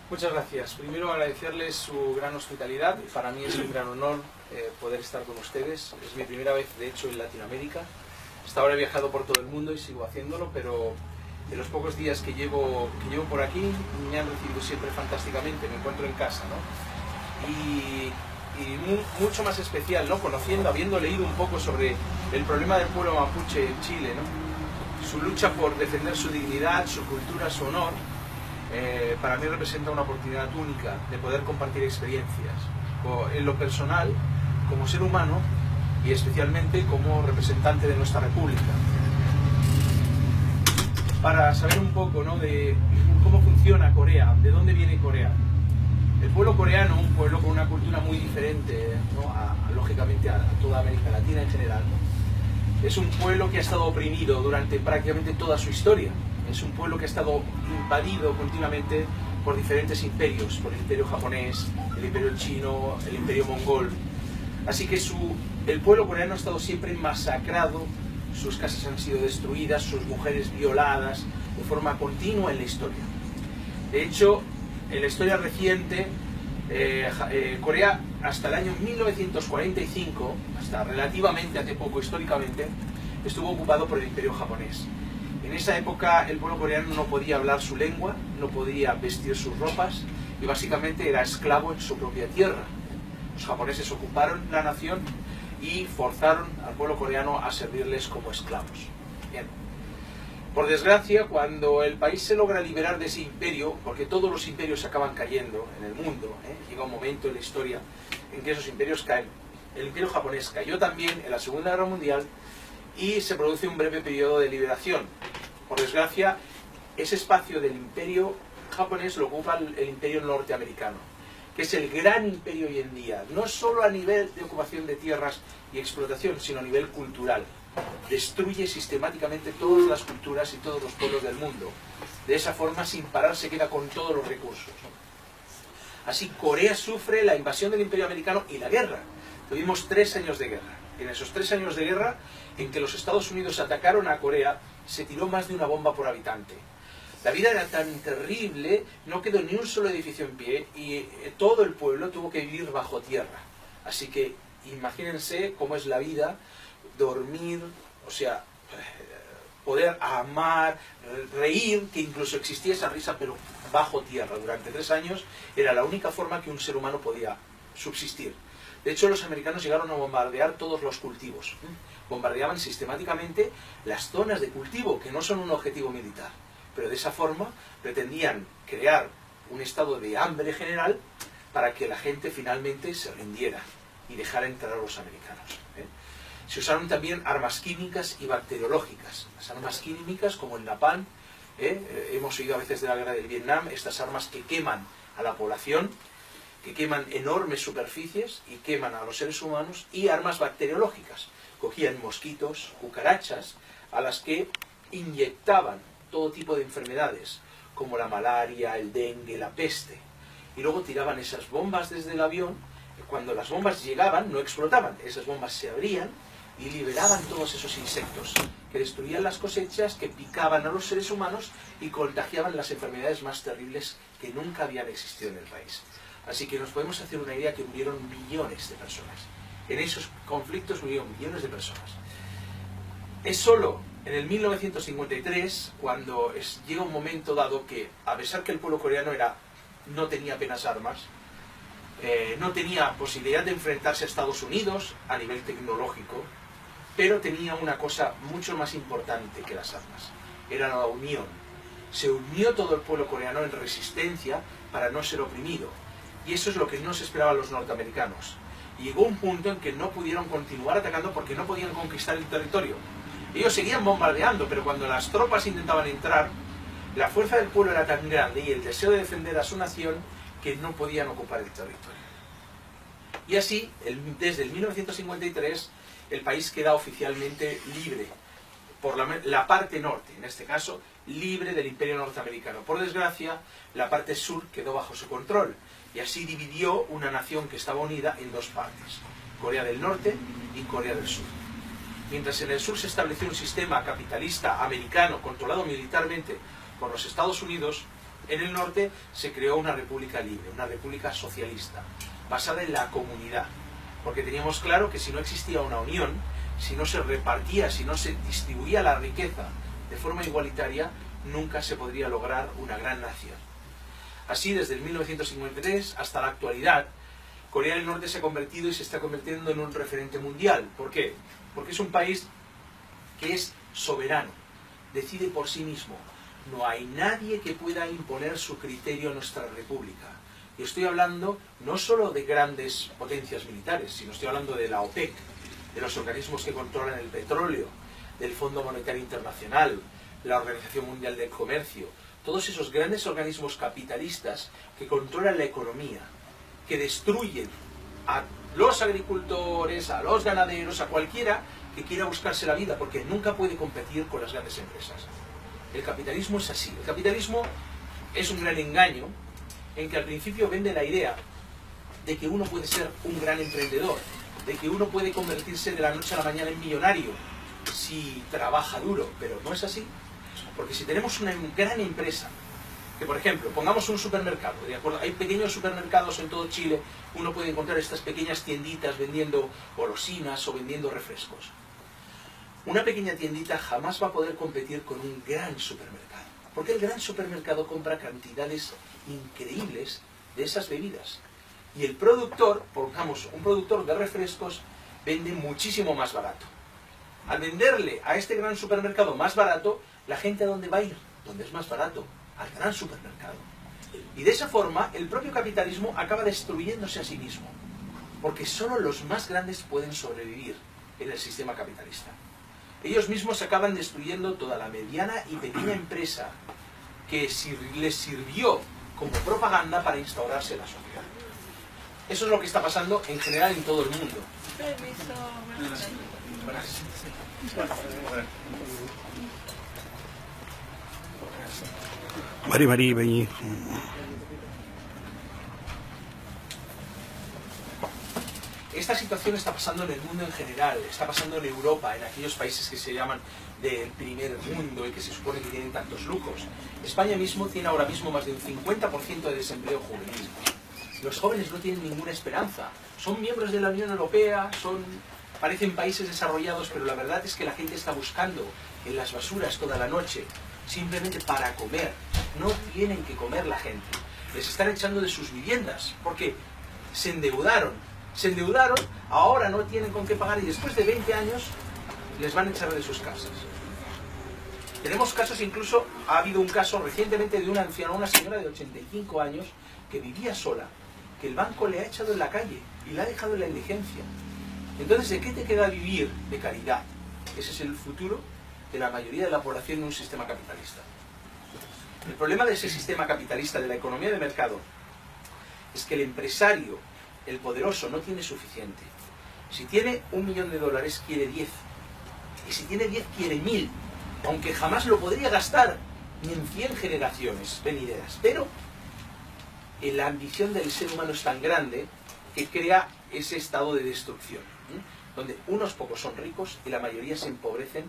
Muchas gracias. Primero agradecerles su gran hospitalidad. Para mí es un gran honor poder estar con ustedes. Es mi primera vez, de hecho, en Latinoamérica. Hasta ahora he viajado por todo el mundo y sigo haciéndolo, pero en los pocos días que llevo por aquí me han recibido siempre fantásticamente. Me encuentro en casa, ¿no? Y mucho más especial, ¿no? Conociendo, habiendo leído un poco sobre el problema del pueblo mapuche en Chile, ¿no? Su lucha por defender su dignidad, su cultura, su honor. Para mí representa una oportunidad única de poder compartir experiencias en lo personal, como ser humano y especialmente como representante de nuestra república. Para saber un poco, ¿no?, de cómo funciona Corea, de dónde viene Corea. El pueblo coreano, un pueblo con una cultura muy diferente, ¿no?, lógicamente a toda América Latina en general, ¿no? Es un pueblo que ha estado oprimido durante prácticamente toda su historia. Es un pueblo que ha estado invadido continuamente por diferentes imperios, por el imperio japonés, el imperio chino, el imperio mongol. Así que el pueblo coreano ha estado siempre masacrado, sus casas han sido destruidas, sus mujeres violadas de forma continua en la historia. De hecho, en la historia reciente, Corea hasta el año 1945, hasta relativamente hace poco históricamente, estuvo ocupado por el imperio japonés. En esa época el pueblo coreano no podía hablar su lengua, no podía vestir sus ropas y básicamente era esclavo en su propia tierra. Los japoneses ocuparon la nación y forzaron al pueblo coreano a servirles como esclavos. Bien. Por desgracia, cuando el país se logra liberar de ese imperio, porque todos los imperios acaban cayendo en el mundo, llega un momento en la historia en que esos imperios caen. El imperio japonés cayó también en la Segunda Guerra Mundial y se produce un breve periodo de liberación. Por desgracia, ese espacio del imperio japonés lo ocupa el imperio norteamericano, que es el gran imperio hoy en día, no solo a nivel de ocupación de tierras y explotación, sino a nivel cultural. Destruye sistemáticamente todas las culturas y todos los pueblos del mundo. De esa forma, sin parar, se queda con todos los recursos. Así, Corea sufre la invasión del imperio americano y la guerra. Tuvimos 3 años de guerra. En esos 3 años de guerra, en que los Estados Unidos atacaron a Corea, se tiró más de una bomba por habitante. La vida era tan terrible, no quedó ni un solo edificio en pie y todo el pueblo tuvo que vivir bajo tierra. Así que imagínense cómo es la vida, dormir, o sea, poder amar, reír, que incluso existía esa risa, pero bajo tierra. Durante 3 años era la única forma que un ser humano podía subsistir. De hecho, los americanos llegaron a bombardear todos los cultivos. Bombardeaban sistemáticamente las zonas de cultivo, que no son un objetivo militar. Pero de esa forma pretendían crear un estado de hambre general para que la gente finalmente se rindiera y dejara entrar a los americanos. Se usaron también armas químicas y bacteriológicas. Las armas químicas, como el napalm, hemos oído a veces de la guerra del Vietnam, estas armas que queman a la población, que queman enormes superficies y queman a los seres humanos, y armas bacteriológicas. Cogían mosquitos, cucarachas, a las que inyectaban todo tipo de enfermedades, como la malaria, el dengue, la peste. Y luego tiraban esas bombas desde el avión. Cuando las bombas llegaban, no explotaban. Esas bombas se abrían y liberaban todos esos insectos, que destruían las cosechas, que picaban a los seres humanos y contagiaban las enfermedades más terribles que nunca habían existido en el país. Así que nos podemos hacer una idea que murieron millones de personas. En esos conflictos murieron millones de personas. Es solo en el 1953 cuando llega un momento dado que, a pesar que el pueblo coreano no tenía apenas armas, no tenía posibilidad de enfrentarse a Estados Unidos a nivel tecnológico, pero tenía una cosa mucho más importante que las armas. Era la unión. Se unió todo el pueblo coreano en resistencia para no ser oprimido. Y eso es lo que no se esperaban los norteamericanos. Y llegó un punto en que no pudieron continuar atacando porque no podían conquistar el territorio. Ellos seguían bombardeando, pero cuando las tropas intentaban entrar, la fuerza del pueblo era tan grande y el deseo de defender a su nación que no podían ocupar el territorio. Y así, desde el 1953, el país queda oficialmente libre, por la parte norte, en este caso, libre del imperio norteamericano. Por desgracia, la parte sur quedó bajo su control, y así dividió una nación que estaba unida en 2 partes, Corea del Norte y Corea del Sur. Mientras en el sur se estableció un sistema capitalista americano controlado militarmente por los Estados Unidos, En el norte se creó una república libre, una república socialista, basada en la comunidad, porque teníamos claro que si no existía una unión, si no se repartía, si no se distribuía la riqueza de forma igualitaria, nunca se podría lograr una gran nación. Así, desde el 1953 hasta la actualidad, Corea del Norte se ha convertido y se está convirtiendo en un referente mundial. ¿Por qué? Porque es un país que es soberano, decide por sí mismo. No hay nadie que pueda imponer su criterio a nuestra república. Y estoy hablando no solo de grandes potencias militares, sino estoy hablando de la OPEC, de los organismos que controlan el petróleo, del Fondo Monetario Internacional, la Organización Mundial del Comercio, todos esos grandes organismos capitalistas que controlan la economía, que destruyen a los agricultores, a los ganaderos, a cualquiera que quiera buscarse la vida, porque nunca puede competir con las grandes empresas. El capitalismo es así. El capitalismo es un gran engaño en que al principio vende la idea de que uno puede ser un gran emprendedor, de que uno puede convertirse de la noche a la mañana en millonario si trabaja duro, pero no es así. Porque si tenemos una gran empresa, que por ejemplo, pongamos un supermercado, ¿de acuerdo? Hay pequeños supermercados en todo Chile, uno puede encontrar estas pequeñas tienditas vendiendo golosinas o vendiendo refrescos. Una pequeña tiendita jamás va a poder competir con un gran supermercado, porque el gran supermercado compra cantidades increíbles de esas bebidas. Y el productor, pongamos un productor de refrescos, vende muchísimo más barato. Al venderle a este gran supermercado más barato, la gente ¿a dónde va a ir? Donde es más barato, al gran supermercado. Y de esa forma, el propio capitalismo acaba destruyéndose a sí mismo, porque solo los más grandes pueden sobrevivir en el sistema capitalista. Ellos mismos acaban destruyendo toda la mediana y pequeña empresa que les sirvió como propaganda para instaurarse en la sociedad. Eso es lo que está pasando en general en todo el mundo. Mari, vení. Esta situación está pasando en el mundo en general, está pasando en Europa, en aquellos países que se llaman del primer mundo y que se supone que tienen tantos lujos. España mismo tiene ahora mismo más de un 50% de desempleo juvenil. Los jóvenes no tienen ninguna esperanza. Son miembros de la Unión Europea, parecen países desarrollados, pero la verdad es que la gente está buscando en las basuras toda la noche, simplemente para comer. No tienen que comer la gente. Les están echando de sus viviendas, porque se endeudaron, ahora no tienen con qué pagar y después de 20 años les van a echar de sus casas. Tenemos casos, incluso ha habido un caso recientemente de una anciana, una señora de 85 años que vivía sola, que el banco le ha echado en la calle y la ha dejado en la indigencia. Entonces, ¿de qué te queda vivir? De caridad. Ese es el futuro de la mayoría de la población en un sistema capitalista. El problema de ese sistema capitalista, de la economía de mercado, es que el empresario, el poderoso, no tiene suficiente. Si tiene $1 millón, quiere 10. Y si tiene 10, quiere 1000. Aunque jamás lo podría gastar ni en 100 generaciones venideras. Pero la ambición del ser humano es tan grande que crea ese estado de destrucción, donde unos pocos son ricos y la mayoría se empobrecen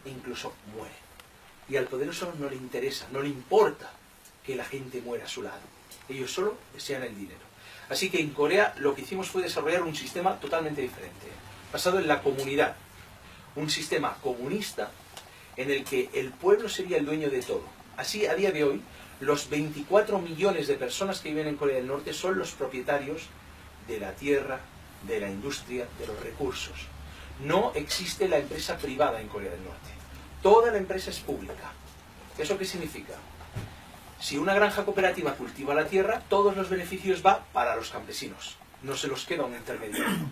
e incluso mueren. Y al poderoso no le interesa, no le importa que la gente muera a su lado. Ellos solo desean el dinero. Así que en Corea lo que hicimos fue desarrollar un sistema totalmente diferente, basado en la comunidad. Un sistema comunista en el que el pueblo sería el dueño de todo. Así, a día de hoy, los 24 millones de personas que viven en Corea del Norte son los propietarios de la tierra, de la industria, de los recursos. No existe la empresa privada en Corea del Norte. Toda la empresa es pública. ¿Eso qué significa? Si una granja cooperativa cultiva la tierra, todos los beneficios van para los campesinos. No se los queda un intermediario.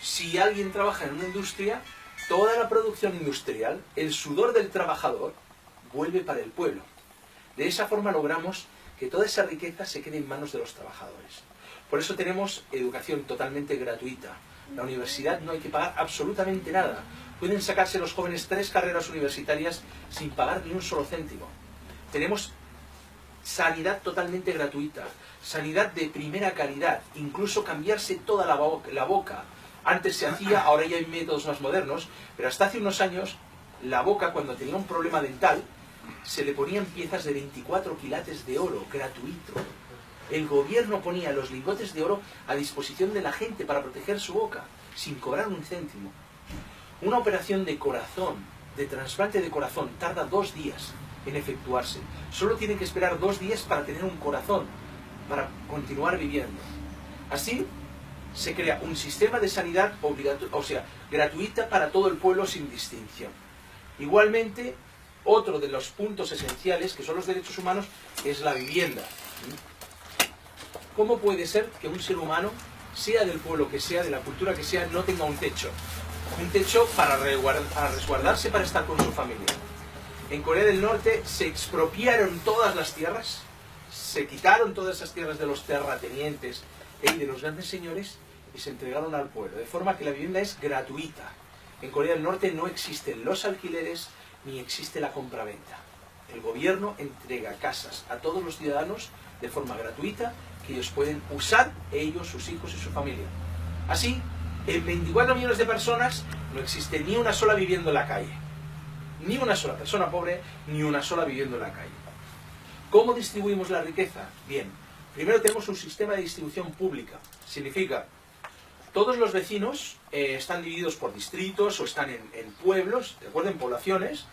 Si alguien trabaja en una industria, toda la producción industrial, el sudor del trabajador, vuelve para el pueblo. De esa forma logramos que toda esa riqueza se quede en manos de los trabajadores. Por eso tenemos educación totalmente gratuita. La universidad no hay que pagar absolutamente nada. Pueden sacarse los jóvenes 3 carreras universitarias sin pagar ni un solo céntimo. Tenemos sanidad totalmente gratuita, sanidad de primera calidad, incluso cambiarse toda la boca. Antes se hacía, ahora ya hay métodos más modernos, pero hasta hace unos años la boca, cuando tenía un problema dental, se le ponían piezas de 24 quilates de oro, gratuito. El gobierno ponía los lingotes de oro a disposición de la gente para proteger su boca, sin cobrar un céntimo. Una operación de corazón, de trasplante de corazón, tarda 2 días en efectuarse. Solo tienen que esperar 2 días para tener un corazón, para continuar viviendo. Así se crea un sistema de sanidad gratuita para todo el pueblo sin distinción. Igualmente, otro de los puntos esenciales, que son los derechos humanos, es la vivienda. ¿Cómo puede ser que un ser humano, sea del pueblo que sea, de la cultura que sea, no tenga un techo? Un techo para resguardarse, para estar con su familia. En Corea del Norte se expropiaron todas las tierras, se quitaron todas esas tierras de los terratenientes y de los grandes señores y se entregaron al pueblo, de forma que la vivienda es gratuita. En Corea del Norte no existen los alquileres ni existe la compraventa. El gobierno entrega casas a todos los ciudadanos de forma gratuita que ellos pueden usar, ellos, sus hijos y su familia. Así, en 24 millones de personas no existe ni una sola viviendo en la calle. Ni una sola persona pobre, ni una sola viviendo en la calle. ¿Cómo distribuimos la riqueza? Bien, primero tenemos un sistema de distribución pública. Significa, todos los vecinos están divididos por distritos o están en pueblos, de acuerdo, en poblaciones.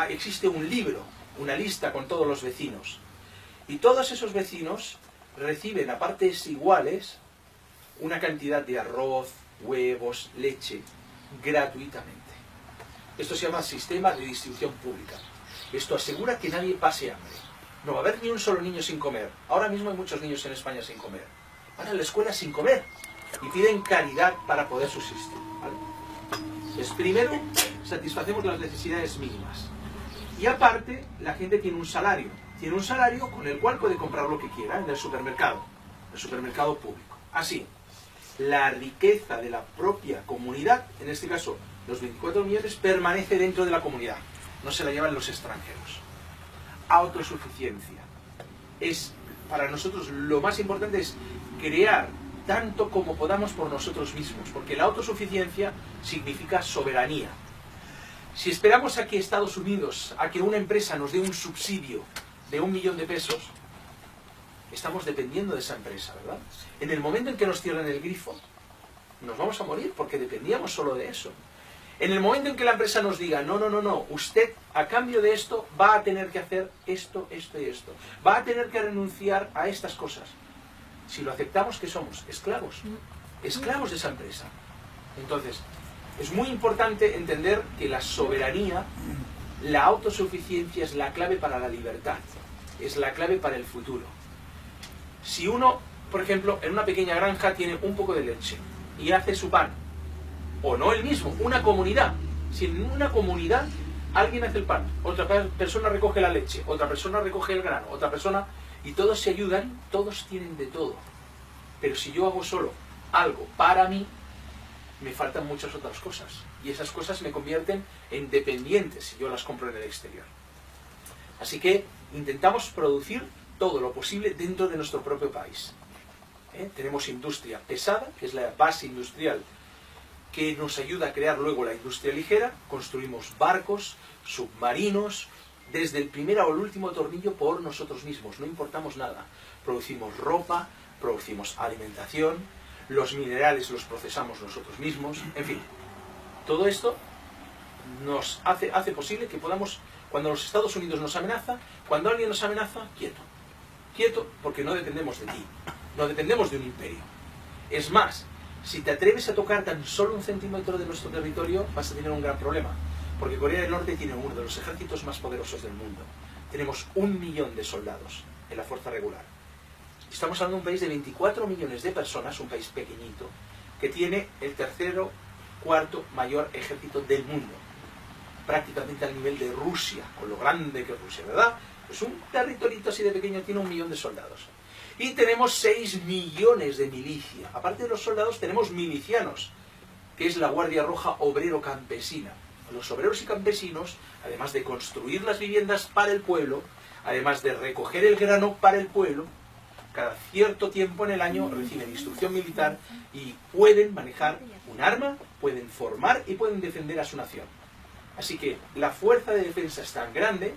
Existe un libro, una lista con todos los vecinos. Y todos esos vecinos reciben a partes iguales una cantidad de arroz, huevos, leche, gratuitamente. Esto se llama sistema de distribución pública. Esto asegura que nadie pase hambre. No va a haber ni un solo niño sin comer. Ahora mismo hay muchos niños en España sin comer. Van a la escuela sin comer y piden caridad para poder subsistir, ¿vale? Entonces, primero, satisfacemos las necesidades mínimas. Y aparte, la gente tiene un salario. Tiene un salario con el cual puede comprar lo que quiera en el supermercado público. Así, la riqueza de la propia comunidad, en este caso los 24 millones, permanece dentro de la comunidad. No se la llevan los extranjeros. Autosuficiencia. Para nosotros lo más importante es crear tanto como podamos por nosotros mismos, porque la autosuficiencia significa soberanía. Si esperamos a que Estados Unidos, a que una empresa nos dé un subsidio de 1 millón de pesos, estamos dependiendo de esa empresa, ¿verdad? En el momento en que nos cierren el grifo, nos vamos a morir porque dependíamos solo de eso. En el momento en que la empresa nos diga, no, usted a cambio de esto va a tener que hacer esto, esto y esto, va a tener que renunciar a estas cosas. Si lo aceptamos, ¿qué somos? Esclavos. Esclavos de esa empresa. Entonces, es muy importante entender que la soberanía, la autosuficiencia es la clave para la libertad, es la clave para el futuro. Si uno, por ejemplo, en una pequeña granja tiene un poco de leche y hace su pan, o no él mismo, una comunidad. Si en una comunidad alguien hace el pan, otra persona recoge la leche, otra persona recoge el grano, otra persona, y todos se ayudan, todos tienen de todo. Pero si yo hago solo algo para mí, me faltan muchas otras cosas. Y esas cosas me convierten en dependientes si yo las compro en el exterior. Así que intentamos producir todo lo posible dentro de nuestro propio país. Tenemos industria pesada, que es la base industrial que nos ayuda a crear luego la industria ligera. Construimos barcos, submarinos, desde el primer al último tornillo por nosotros mismos, no importamos nada. Producimos ropa, producimos alimentación, los minerales los procesamos nosotros mismos, en fin. Todo esto nos hace posible que podamos, cuando los Estados Unidos nos amenaza, cuando alguien nos amenaza, quieto. Quieto, porque no dependemos de ti, no dependemos de un imperio. Es más, si te atreves a tocar tan solo 1 centímetro de nuestro territorio, vas a tener un gran problema. Porque Corea del Norte tiene uno de los ejércitos más poderosos del mundo. Tenemos 1 millón de soldados en la fuerza regular. Estamos hablando de un país de 24 millones de personas, un país pequeñito, que tiene el tercero, cuarto mayor ejército del mundo. Prácticamente al nivel de Rusia, con lo grande que es Rusia, ¿verdad? Pues un territorito así de pequeño tiene 1 millón de soldados. Y tenemos 6 millones de milicia. Aparte de los soldados tenemos milicianos, que es la Guardia Roja Obrero-Campesina. Los obreros y campesinos, además de construir las viviendas para el pueblo, además de recoger el grano para el pueblo, cada cierto tiempo en el año reciben instrucción militar y pueden manejar un arma, pueden formar y pueden defender a su nación. Así que la fuerza de defensa es tan grande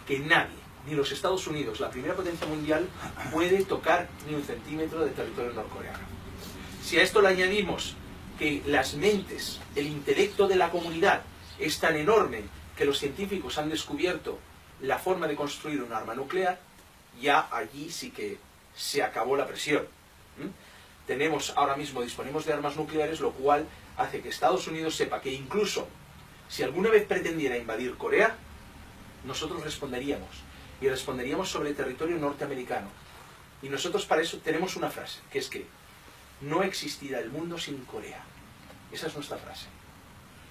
que nadie, ni los Estados Unidos, la primera potencia mundial, puede tocar ni un centímetro de territorio norcoreano. Si a esto le añadimos que las mentes, el intelecto de la comunidad es tan enorme que los científicos han descubierto la forma de construir un arma nuclear, ya allí sí que se acabó la presión. Ahora mismo disponemos de armas nucleares, lo cual hace que Estados Unidos sepa que incluso si alguna vez pretendiera invadir Corea, nosotros responderíamos, y responderíamos sobre territorio norteamericano. Y nosotros para eso tenemos una frase, que es que no existirá el mundo sin Corea. Esa es nuestra frase.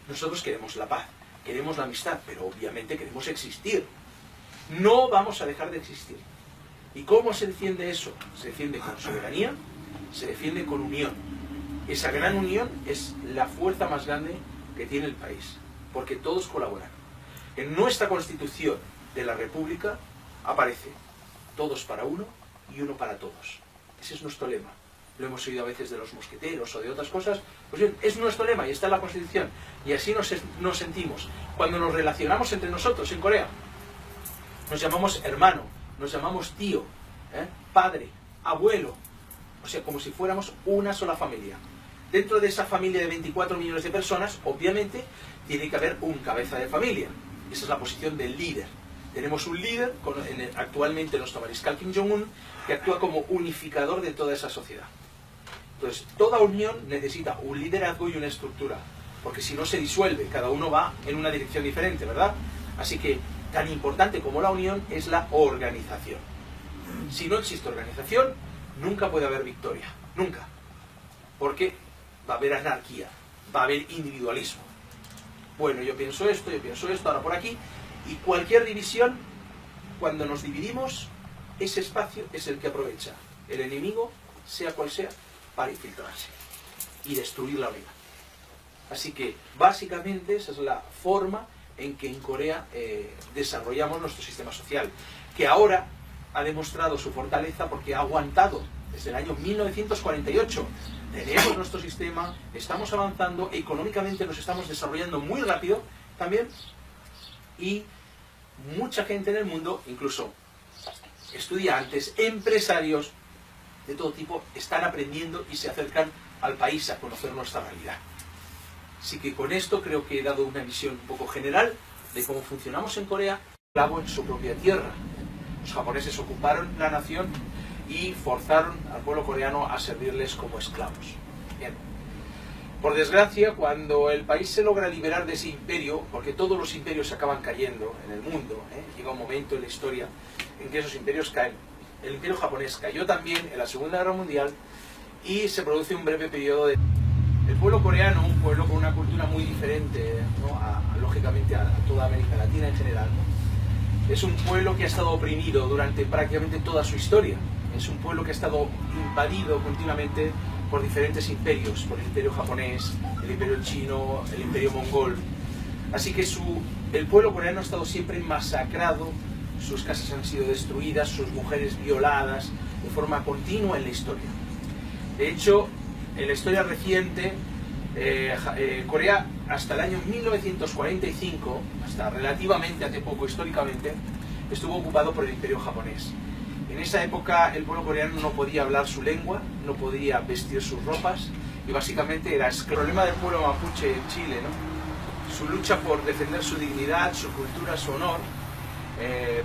Nosotros queremos la paz, queremos la amistad, pero obviamente queremos existir. No vamos a dejar de existir. ¿Y cómo se defiende eso? Se defiende con soberanía, se defiende con unión. Esa gran unión es la fuerza más grande que tiene el país, porque todos colaboran. En nuestra Constitución de la República aparece todos para uno y uno para todos. Ese es nuestro lema. Lo hemos oído a veces de los mosqueteros o de otras cosas. Pues bien, es nuestro lema y está en la Constitución. Y así nos sentimos. Cuando nos relacionamos entre nosotros en Corea, nos llamamos hermano, nos llamamos tío, padre, abuelo. O sea, como si fuéramos una sola familia. Dentro de esa familia de 24 millones de personas, obviamente, tiene que haber un cabeza de familia. Esa es la posición del líder. Tenemos un líder, actualmente nuestro mariscal Kim Jong-un, que actúa como unificador de toda esa sociedad. Entonces, toda unión necesita un liderazgo y una estructura, porque si no se disuelve, cada uno va en una dirección diferente, ¿verdad? Así que, tan importante como la unión es la organización. Si no existe organización, nunca puede haber victoria, nunca. Porque va a haber anarquía, va a haber individualismo. Bueno, yo pienso esto, ahora por aquí. Y cualquier división, cuando nos dividimos, ese espacio es el que aprovecha el enemigo, sea cual sea, para infiltrarse y destruir la unidad. Así que, básicamente, esa es la forma en que en Corea desarrollamos nuestro sistema social, que ahora ha demostrado su fortaleza porque ha aguantado desde el año 1948. Tenemos nuestro sistema, estamos avanzando, económicamente nos estamos desarrollando muy rápido también, y mucha gente en el mundo, incluso estudiantes, empresarios de todo tipo, están aprendiendo y se acercan al país a conocer nuestra realidad. Así que con esto creo que he dado una visión un poco general de cómo funcionamos en Corea, esclavo en su propia tierra. Los japoneses ocuparon la nación y forzaron al pueblo coreano a servirles como esclavos. Bien. Por desgracia, cuando el país se logra liberar de ese imperio, porque todos los imperios acaban cayendo en el mundo, llega un momento en la historia en que esos imperios caen. El imperio japonés cayó también en la Segunda Guerra Mundial y se produce un breve periodo de... El pueblo coreano, un pueblo con una cultura muy diferente, ¿no? Lógicamente a toda América Latina en general, ¿no? Es un pueblo que ha estado oprimido durante prácticamente toda su historia. Es un pueblo que ha estado invadido continuamente por diferentes imperios, por el imperio japonés, el imperio chino, el imperio mongol. Así que el pueblo coreano ha estado siempre masacrado, sus casas han sido destruidas, sus mujeres violadas de forma continua en la historia. De hecho, en la historia reciente, Corea hasta el año 1945, hasta relativamente hace poco históricamente, estuvo ocupado por el imperio japonés. En esa época el pueblo coreano no podía hablar su lengua, no podía vestir sus ropas y básicamente era el problema del pueblo mapuche en Chile, ¿no? Su lucha por defender su dignidad, su cultura, su honor,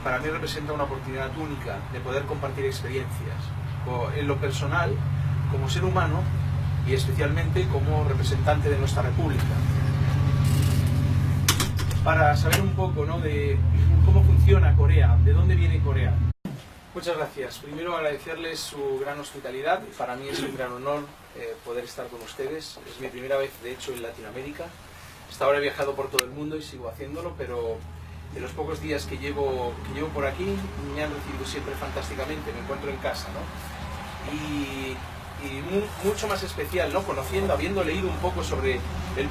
para mí representa una oportunidad única de poder compartir experiencias en lo personal, como ser humano y especialmente como representante de nuestra república. Para saber un poco, ¿no?, de cómo funciona Corea, de dónde viene Corea. Muchas gracias. Primero agradecerles su gran hospitalidad. Para mí es un gran honor poder estar con ustedes. Es mi primera vez, de hecho, en Latinoamérica. Hasta ahora he viajado por todo el mundo y sigo haciéndolo, pero en los pocos días que llevo por aquí me han recibido siempre fantásticamente. Me encuentro en casa, ¿no? Y mucho más especial, ¿no? Conociendo, habiendo leído un poco sobre el